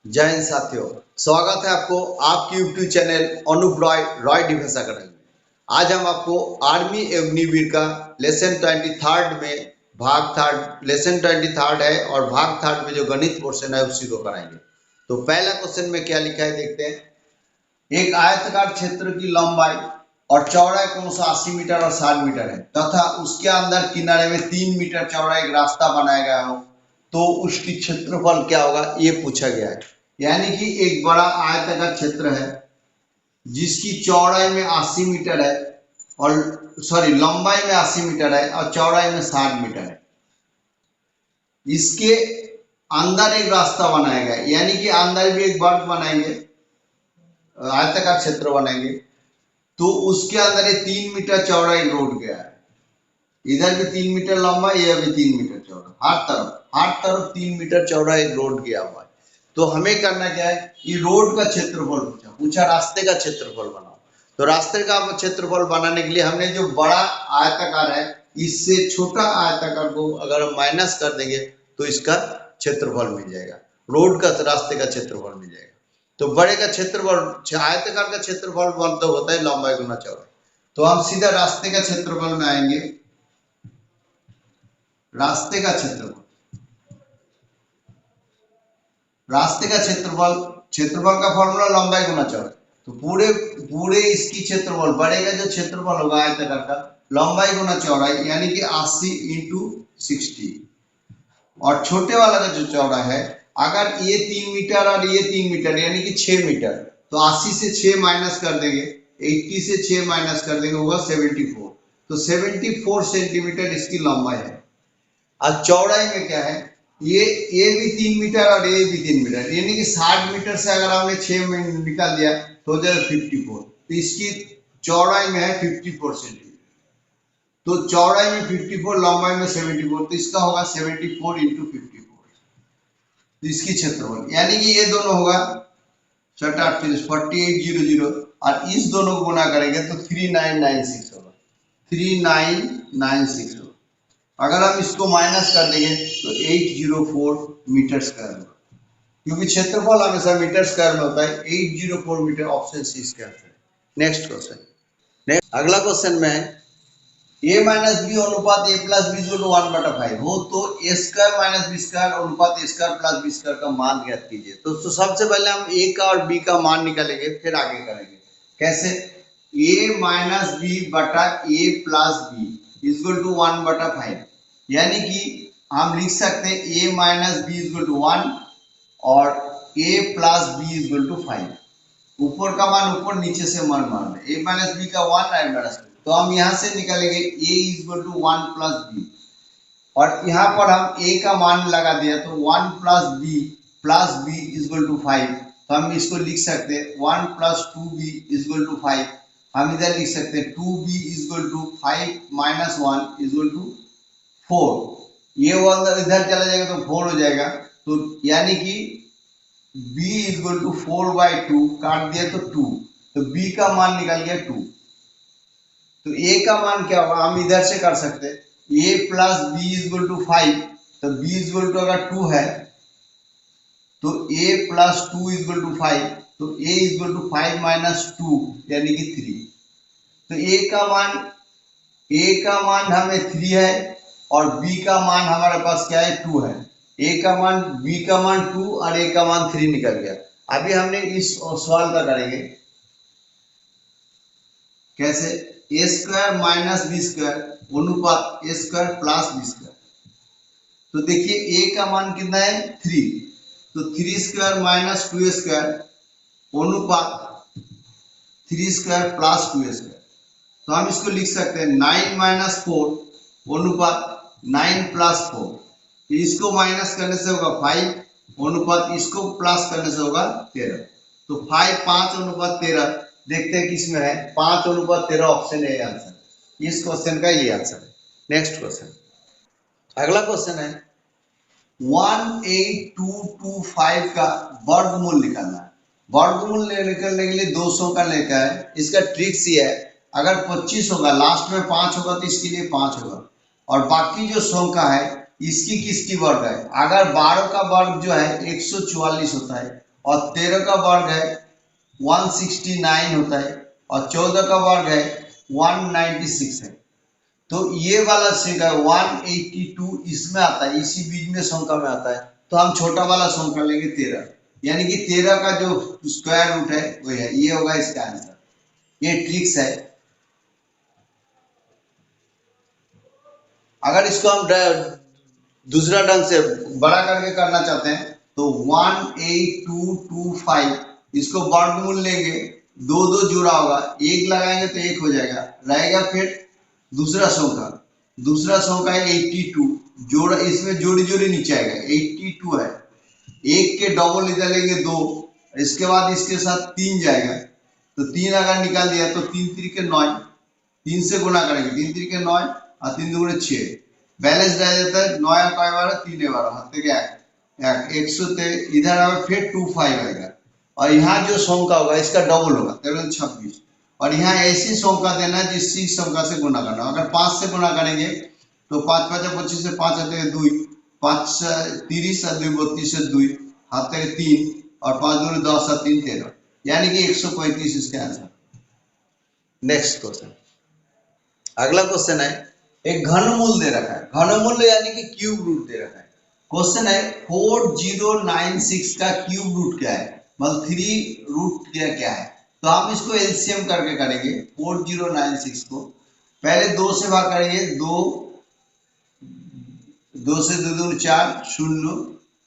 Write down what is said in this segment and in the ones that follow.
जय हिंद साथियों, स्वागत है आपको आपकी YouTube channel Anoop Roy Roy defence academy में। आज हम आपको आर्मी अग्निवीर का लेसन 23 में भाग थर्ड लेसन 23 है और भाग थर्ड में जो गणित पोर्शन है उसी को कराएंगे। तो पहला क्वेश्चन में क्या लिखा है देखते हैं। एक आयताकार क्षेत्र की लंबाई और चौड़ाई क्रमशः 80 मीटर और 60 मीटर है तथा उसके अंदर किनारे में 3 मीटर चौड़ा एक रास्ता बनाया गया हो तो उसकी क्षेत्रफल क्या होगा ये पूछा गया है। यानी कि एक बड़ा आयताकार क्षेत्र है जिसकी चौड़ाई में 80 मीटर है और लंबाई में 80 मीटर है और चौड़ाई में 60 मीटर है। इसके अंदर एक रास्ता बनाया गया है, यानी कि अंदर भी एक वर्ग बनाएंगे, आयताकार क्षेत्र बनाएंगे तो उसके अंदर ये 3 मीटर चौड़ा एक रोड गया है। इधर भी 3 मीटर लंबा, यह भी 3 मीटर चौड़ा, हर तरफ 3 मीटर चौड़ा एक रोड गया हुआ है। तो हमें करना क्या है, ये रोड का क्षेत्रफल पूछा रास्ते का क्षेत्रफल बनाओ। तो रास्ते का क्षेत्रफल बनाने के लिए हमने जो बड़ा आयताकार है इससे छोटा आयताकार को अगर हम माइनस कर देंगे तो इसका क्षेत्रफल मिल जाएगा, रोड का रास्ते का क्षेत्रफल मिल जाएगा। तो बड़े का क्षेत्रफल आयताकार का क्षेत्रफल मतलब होता है लंबाई गुना चौड़ाई। तो हम सीधा रास्ते का क्षेत्रफल में आएंगे। रास्ते का क्षेत्रफल का फॉर्मूला लंबाई गुना चौड़ाई। तो पूरे इसकी क्षेत्रफल, बड़े का जो क्षेत्रफल होगा आयताकार का, लंबाई गुना चौड़ाई यानी कि 80 इंटू 60, और छोटे वाला का जो चौड़ा है, अगर ये 3 मीटर और ये 3 मीटर यानी कि 6 मीटर, तो 80 से 6 माइनस कर देंगे, 80 से 6 माइनस कर देंगे होगा 74। तो 74 सेंटीमीटर इसकी लंबाई है। और चौड़ाई में क्या है, ये भी 3 मीटर और ये भी 3 मीटर, यानी कि 60 मीटर से अगर हमने 6 में निकाल दिया तो हो जाएगा 54। तो इसकी चौड़ाई में है 54 सेंटीमीटर। तो चौड़ाई में 54, लंबाई में 74, तो इसका होगा 74 इंटू 54। तो इसकी क्षेत्रफल यानी कि ये दोनों होगा 4800 और इस दोनों को गुना करेंगे तो 3996 होगा, 3996 होगा। अगर हम इसको माइनस कर देंगे तो 804 मीटर स्क्वायर होगा, क्योंकि क्षेत्रफल हमेशा मीटर स्क्वायर में होता है। 804 मीटर, ऑप्शन सी इसका आंसर है। नेक्स्ट क्वेश्चन, अगला क्वेश्चन में है a माइनस बी अनुपात a plus B equal to 1/5 हो तो a square minus B square अनुपात a square plus B square का मान ज्ञात कीजिए। तो सबसे पहले हम a का और b का मान निकालेंगे, फिर आगे करेंगे। कैसे, a माइनस बी बटा a plus B equal to 1/5, यानी कि हम लिख सकते हैं a minus B equal to 1 और a plus B equal to 5। ऊपर का मान ऊपर, नीचे से मान a माइनस बी का 1 और माइनस, तो हम यहां से निकालेंगे a equal to 1 plus B, और यहाँ पर हम a का मान लगा दिया तो 1 प्लस बी इक्वल टू 5। तो हम इसको लिख सकते हैं 1 प्लस 2b इक्वल टू 5। हम इधर लिख सकते हैं 2b equal to 5 minus 1 equal to 4। ये इधर चला जाएगा तो 4 हो जाएगा। तो यानी कि b इक्वल टू 4/2 काट दिया तो 2, तो b का मान निकल गया 2। तो a का मान क्या होगा, हम इधर से कर सकते हैं a plus B equal to 5। तो b इक्वल टू अगर 2 है तो a प्लस 2 इक्वल टू 5, तो a इक्वल टू 5 माइनस 2 यानी कि 3। तो a का मान हमें 3 है और b का मान हमारे पास क्या है, 2 है। a का मान, b का मान 2 और a का मान 3 निकल गया। अभी हमने इस सवाल का करेंगे कैसे, ए स्क्वायर माइनस बी स्क्वायर अनुपात ए स्क्वायर प्लस बी स्क्वायर। तो देखिए ए का मान कितना है, 3, तो 3 स्क्वायर माइनस 2 स्क्वायर अनुपात 3 स्क्वायर प्लस 2 स्क्वायर। तो हम इसको लिख सकते हैं 9 माइनस 4 अनुपात 9 प्लस 4। इसको माइनस करने से होगा 5 अनुपात इसको प्लस करने से होगा 13। तो 5 अनुपात 13, देखते हैं किसमें है, 5 अनुपात 13, ऑप्शन ए आंसर। इस क्वेश्चन का ये आंसर है। नेक्स्ट क्वेश्चन, अगला क्वेश्चन है 18225 का वर्गमूल निकालना है। वर्गमूल निकालने के लिए 200 का लेकर है। इसका ट्रिक्स ये है, अगर 25 होगा लास्ट में 5 होगा तो इसके लिए 5 होगा, और बाकी जो संख्या है इसकी किसकी वर्ग है। अगर 12 का वर्ग जो है 144 होता है और 13 का वर्ग है 169 होता है और 14 का वर्ग है 196 है। तो ये वाला संख्या 182 इसमें आता है, इसी बीच में संख्या में आता है। तो हम छोटा वाला संख्या लेंगे 13, यानी कि 13 का जो स्क्वायर रूट है वो है, ये होगा इसका आंसर। ये ट्रिक्स है। अगर इसको हम दूसरा ढंग से बड़ा करके करना चाहते हैं तो 18225 इसको वर्गमूल लेंगे, दो दो जोड़ा होगा, एक लगाएंगे तो एक हो जाएगा, रहेगा फिर दूसरा संख्या है 82, जोड़ा इसमें जोड़ी जोड़ी नीचे आएगा, 82 है, एक के डबल इधर लेंगे 2, इसके बाद इसके साथ 3 जाएगा, तो 3 अगर निकाल दिया तो 3 3 के 9, 3 से गुणा करेंगे, 3 3 के 9 और 3 2 6, बैलेंस रह जाता है 9 कई बार 3 बार हाथ के 100 इधर आएगा, फिर 25 आएगा और यहाँ जो संख्या होगा इसका डबल होगा 26, और यहाँ ऐसी संख्या देना जिससी संख्या से गुणा करना। अगर 5 से गुणा करेंगे तो 5 5 25 से 5 आते हैं 2, 5 30 और 2 32 से 2 हाथ के 3 और 5 2 10 और 3 13, यानी कि 135 इसका आंसर। नेक्स्ट क्वेश्चन, अगला क्वेश्चन है एक घनमूल दे रखा है, घनमूल यानी कि क्यूब रूट दे रखा है। क्वेश्चन है 4096 का क्यूब रूट क्या है, मतलब 3 रूट क्या है। तो हम इसको एलसीएम करके करेंगे 4096 को, पहले 2 से भाग करेंगे, 2 से 2 दूनी 4 0,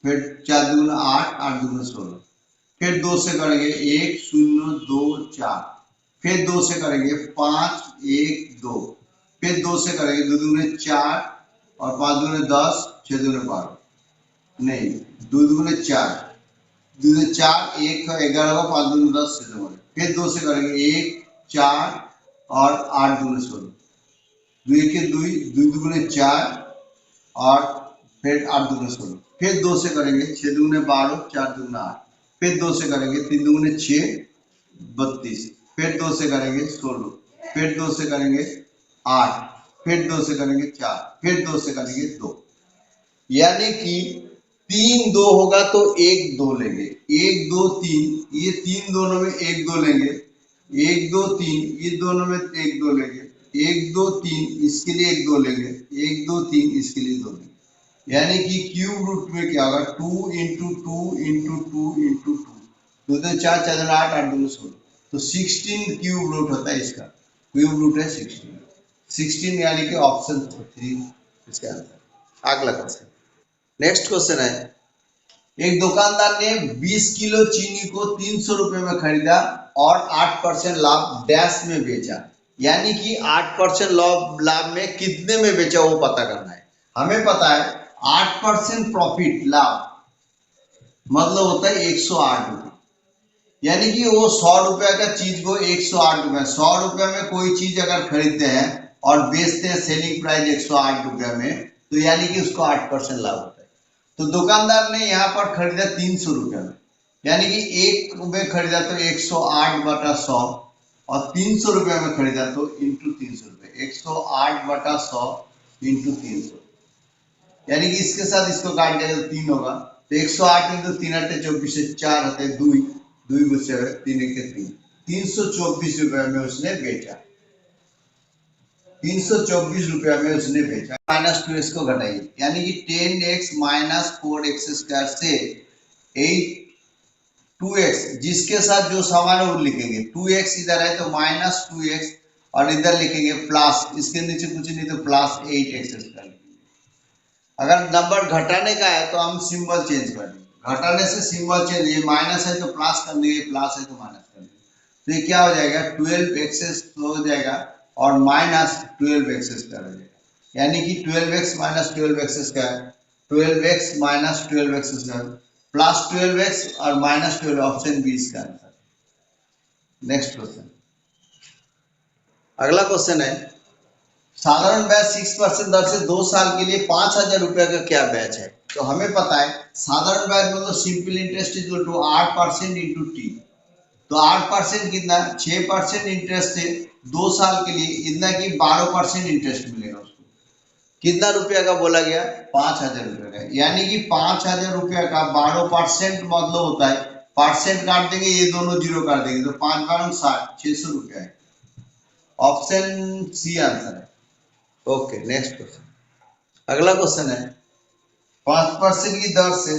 फिर 4 दूनी 8 8 दूनी 16, फिर 2 से करेंगे 1 0 2 4, फिर 2 से करेंगे 5 1 2, फिर 2 से करेंगे 2 दूनी 4 और 5 दूनी 10 6 दूनी 12, नहीं 2 दूनी 4 2 दूनी 4 1 11 होगा, 5 दूनी 10 6 दूनी, फिर 2 से करेंगे 1 4 और 8 दूनी 16, 2 1 2 2 दूनी 4 और फिर 8 दूनी 16, फिर 2 से करेंगे 6 दूनी 12 4 दूनी 8, फिर 2 से करेंगे 3 दूनी 6 32, फिर 2 से करेंगे 16, फिर 2 से करेंगे 8, फिर 2 से करेंगे 4, फिर 2 से करेंगे 2, यानी कि 3 2 होगा तो 1 2 लेंगे, 1 2 3, ये 3 दोनों में 1 2 लेंगे, 1 2 3 ये दोनों में 1 2 लेंगे, 1 2 3 इसके लिए 1 2 लेंगे, 1 2 3 इसके लिए 2 लेंगे, यानी कि क्यूब रूट में क्या होगा 2 इंटू 2 इंटू 2 इंटू 2, 2 2 4 4 8 8 2 16, तो 16 क्यूब रूट होता है इसका, क्यूब रूट है 16 यानी कि ऑप्शन 3 इसका आंसर। अगला क्वेश्चन, नेक्स्ट क्वेश्चन है एक दुकानदार ने 20 किलो चीनी को 300 रुपए में खरीदा और 8% लाभ डैश में बेचा, यानी कि 8% लाभ में कितने में बेचा वो पता करना है। हमें पता है 8% प्रॉफिट लाभ मतलब होता है 108 रुपये, यानी कि वो 100 रुपया का चीज को 108 रुपया, 100 रुपया में कोई चीज अगर खरीदते हैं और बेचते हैं सेलिंग प्राइस 108 रुपया में, तो यानी कि उसको 8% लाभ होता है। तो दुकानदार ने यहाँ पर खरीदा 300 रुपया में, यानी कि एक में खरीदा तो 108/100 और 300 रुपया में खरीदा तो इंटू 300 रुपये, 108/100 इंटू 300, यानी कि इसके साथ इसको काट दिया तो 3 होगा, तो 108 इंटू 3 8 24 4 होते 2 2 बचे 3 1 3, 324 रुपया में उसने बेचा, 324 रुपया में उसने बेचा। -2x को घटाइए, यानी कि 10x माइनस 4x स्क्वायर से 2x, जिसके साथ जो समान है वो लिखेंगे, 2x इधर है तो -2x और इधर लिखेंगे प्लस, इसके नीचे कुछ नहीं तो प्लस 8x स्क्वायर। अगर नंबर घटाने का है तो हम सिंबल चेंज कर देंगे, घटाने से सिंबल चेंज, ये माइनस है तो प्लस कर देंगे, प्लस है तो माइनस कर देंगे, तो ये क्या हो जाएगा 12x हो जाएगा और माइनस 12x स्क्वायर हो जाएगा, यानी कि 12x minus 12x square, 12x minus 12x square plus 12x और माइनस 12, ऑप्शन बी इसका आंसर। नेक्स्ट क्वेश्चन, अगला क्वेश्चन है साधारण ब्याज 6% दर से 2 साल के लिए 5000 रुपया का क्या ब्याज है। तो हमें पता है साधारण ब्याज मतलब simple interest equal to 8% into T, तो 8% कितना 6% इंटरेस्ट से 2 साल के लिए इतना कि 12% इंटरेस्ट मिलेगा उसको, कितना रुपया का बोला गया 5000 रुपया का, यानी कि 5000 रुपया का 12% मतलब होता है परसेंट काट देंगे, ये दोनों जीरो काट देंगे, तो 5 बार 60, 600 रुपया है। ऑप्शन सी आंसर है। Okay, next question. अगला क्वेश्चन है 5% की दर से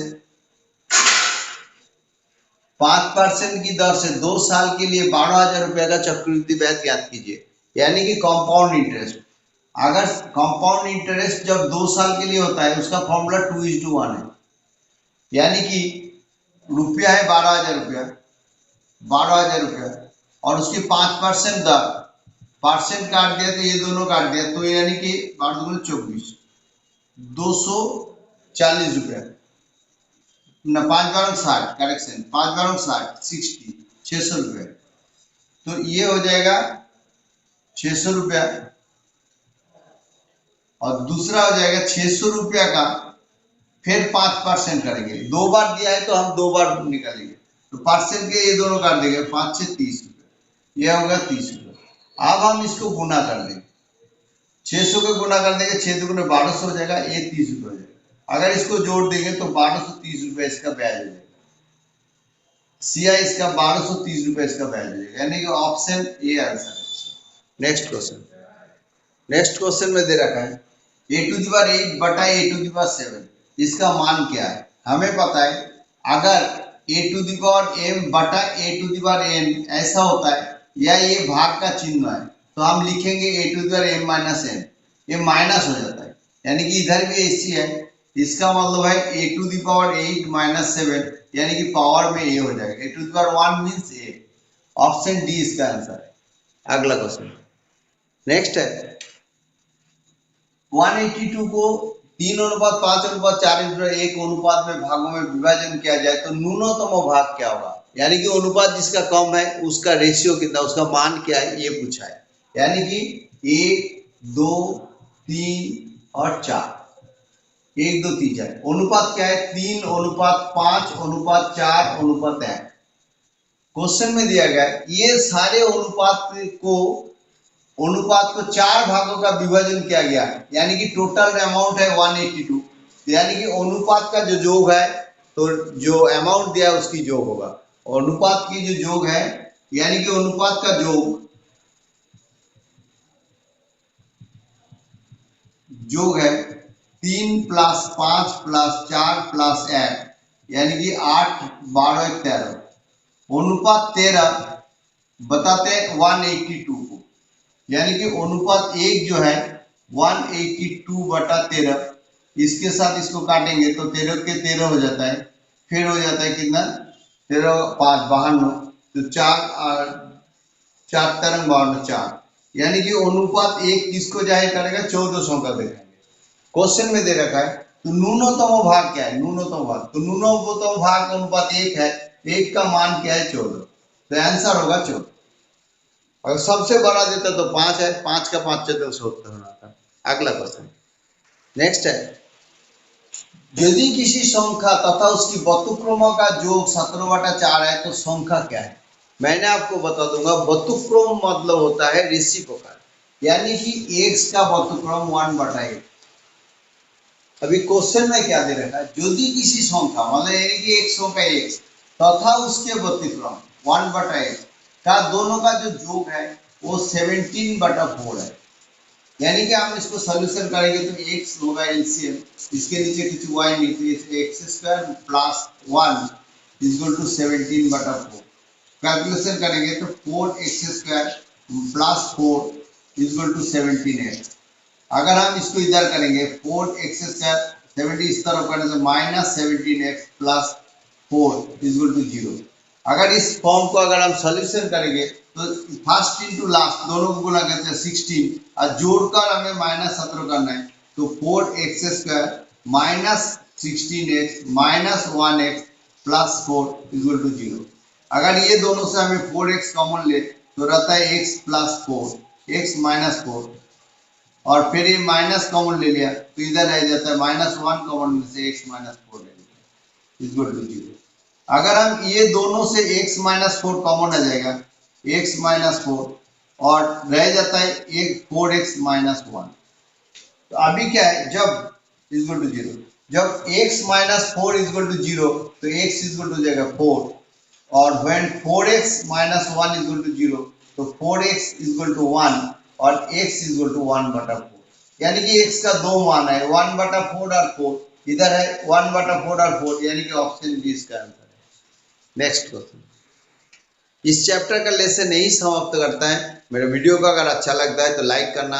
5% की दर से 2 साल के लिए 12,000 रुपए का चक्रवृद्धि ब्याज ज्ञात कीजिए, यानी कि कंपाउंड इंटरेस्ट। अगर कंपाउंड इंटरेस्ट जब 2 साल के लिए होता है उसका फॉर्मूला 2:1 है, यानी कि रुपया है 12,000 रुपया, 12,000 रुपया और उसकी 5% दर, परसेंट काट दिया तो ये दोनों काट दिया, तो यानी कि 12×24, 240 रुपया ना, 5 बार 60, करेक्शन 5 बार 60, 60, 600 रुपये, तो ये हो जाएगा 600 रुपया और दूसरा हो जाएगा 600 रुपया का फिर 5% करेंगे, 2 बार दिया है तो हम 2 बार निकालेंगे, तो परसेंट के ये दोनों काट देंगे, 5 से 30 रुपये, यह होगा 30 रुपये। अब हम इसको गुना कर देंगे, 600 को गुना कर देंगे, 6 दुगुने 1200 हो जाएगा, ये 30 रुपये हो जाएगा। अगर इसको जोड़ देंगे तो 1230 रुपये इसका ब्याज हो जाएगा, सीआई इसका 1230 रुपये इसका ब्याज हो जाएगा, यानी कि ऑप्शन ए आंसर है। नेक्स्ट क्वेश्चन, नेक्स्ट क्वेश्चन में दे रखा है a⁸ बटा a⁷, इसका मान क्या है? हमें पता है अगर a⁴m बटा a⁴n ऐसा होता है या ये भाग का चिन्ह है तो हम लिखेंगे a⁴m माइनस n, ये माइनस हो जाता है, यानी कि इधर भी ऐसी है, इसका मतलब है a⁸ माइनस 7, यानी कि पावर में a हो जाएगा, a⁴1 means a, option D इसका आंसर है। अगला क्वेश्चन, नेक्स्ट है 182 को 3:5:4:1 अनुपात में भागों में विभाजन किया जाए तो न्यूनतम भाग क्या होगा, यानी कि अनुपात जिसका कम है उसका रेशियो कितना, उसका मान क्या है, ये पूछा है, यानी कि 1, 2, 3 और 4, 1, 2, 3, 4 अनुपात क्या है, 3:5:4:1। क्वेश्चन में दिया गया है ये सारे अनुपात को 4 भागों का विभाजन किया गया, यानी कि टोटल अमाउंट है 182, यानी कि अनुपात का जो योग है, तो जो अमाउंट दिया है उसकी योग होगा, और अनुपात की जो योग है, यानी कि अनुपात का योग है 3 + 5 + 4 + 1, यानी कि 8, 12, 13, अनुपात 13 बताते हैं 182 को, यानी कि अनुपात 1 जो है 182/13, इसके साथ इसको काटेंगे तो 13 के 13 हो जाता है, फिर हो जाता है कितना, 13, 5, 52, तो 4 4 तरंग 52, 4, यानी कि अनुपात 1 किसको जाहिर करेगा, 1400 का देखेंगे। क्वेश्चन में दे रखा है तो न्यूनतम भाग क्या है, न्यूनतम भाग, तो न्यूनतम भाग अनुपात 1 है, 1 का मान क्या है, 14, तो आंसर होगा 14। अगर सबसे बड़ा देता तो 5 है, 5 का 5 चतुर्थांश से उत्तर होना था। अगला क्वेश्चन, नेक्स्ट है यदि किसी संख्या तथा उसकी बतुक्रमों का योग 17/4 है तो संख्या क्या है? मैंने आपको बता दूंगा, बतुक्रम मतलब होता है रेसिप्रोकल, यानी कि x का बतुक्रम 1/8। अभी क्वेश्चन में क्या दे रखा है, यदि किसी संख्या मतलब यानी कि एक संख्या x तथा उसके बतुक्रम 1/8 का दोनों का जो योग है वो 17/4 है, यानी कि हम इसको सॉल्यूशन करेंगे तो x होगा एलसीएम, इसके नीचे कुछ y नहीं, तो x² + 1 = 17/4, कैलकुलेशन करेंगे तो 4x² + 4 = 17x। अगर हम इसको इधर करेंगे 4x² 70 इस तरफ करने से -17x + 4 = 0। अगर इस फॉर्म को अगर हम सॉल्यूशन करेंगे तो फर्स्ट इनटू लास्ट दोनों को गुना करते हैं 16 और जोड़कर हमें -17 करना है, तो 4x² -16x -1x + 4 = 0। अगर ये दोनों से हमें 4x कॉमन ले तो रहता है x + 4, x - 4, और फिर ये माइनस कॉमन ले लिया तो इधर रह जाता है -1 कॉमन में से x - 4 ले लिया = 0। अगर हम ये दोनों से x - 4 कॉमन आ जाएगा, x - 4 और रह जाता है एक 4x - 1, तो अभी क्या है, जब = 0, जब x - 4 = 0 तो x हो जाएगा 4, और when 4x minus 1 is equal to 0, तो 4x is equal to 1 और x is equal to 1/4, यानी कि x का दो मान है 1/4 और 4, इधर है 1/4 और 4, यानी कि ऑप्शन बी इसका आंसर है। Next question. इस चैप्टर का लेसन यही समाप्त करता है। मेरे वीडियो का अगर अच्छा लगता है तो लाइक करना,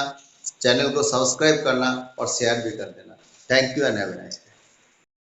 चैनल को सब्सक्राइब करना और शेयर भी कर देना। Thank you and have a nice day.